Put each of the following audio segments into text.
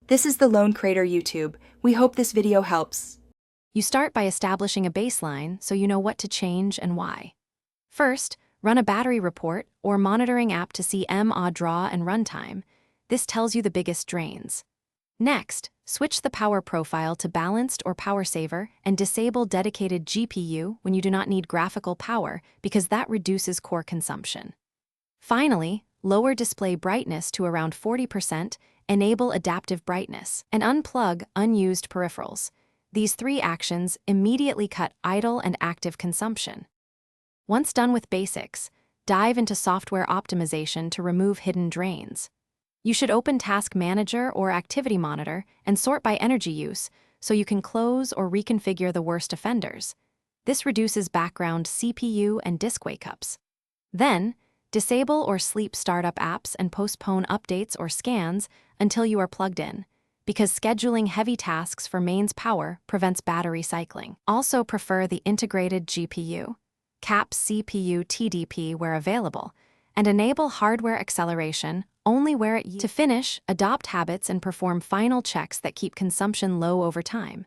This is the Lone Crater YouTube. We hope this video helps. You start by establishing a baseline so you know what to change and why. First, run a battery report or monitoring app to see mAh draw and runtime. This tells you the biggest drains. Next, switch the power profile to balanced or power saver and disable dedicated GPU when you do not need graphical power because that reduces core consumption. Finally, lower display brightness to around 40%, enable adaptive brightness, and unplug unused peripherals. These three actions immediately cut idle and active consumption. Once done with basics, dive into software optimization to remove hidden drains. You should open Task Manager or Activity Monitor and sort by energy use so you can close or reconfigure the worst offenders. This reduces background CPU and disk wake-ups. Then, disable or sleep startup apps and postpone updates or scans until you are plugged in, because scheduling heavy tasks for mains power prevents battery cycling. Also prefer the integrated GPU, cap CPU TDP where available, and enable hardware acceleration only where it used. To finish, adopt habits and perform final checks that keep consumption low over time.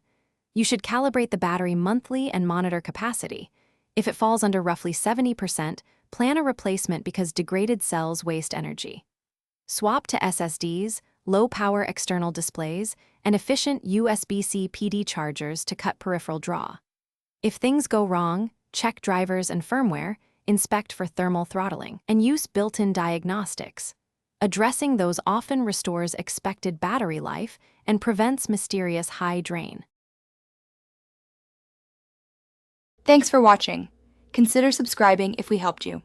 You should calibrate the battery monthly and monitor capacity. If it falls under roughly 70%, plan a replacement because degraded cells waste energy. Swap to SSDs, low-power external displays, and efficient USB-C PD chargers to cut peripheral draw. If things go wrong, check drivers and firmware, inspect for thermal throttling, and use built-in diagnostics. Addressing those often restores expected battery life and prevents mysterious high drain. Thanks for watching. Consider subscribing if we helped you.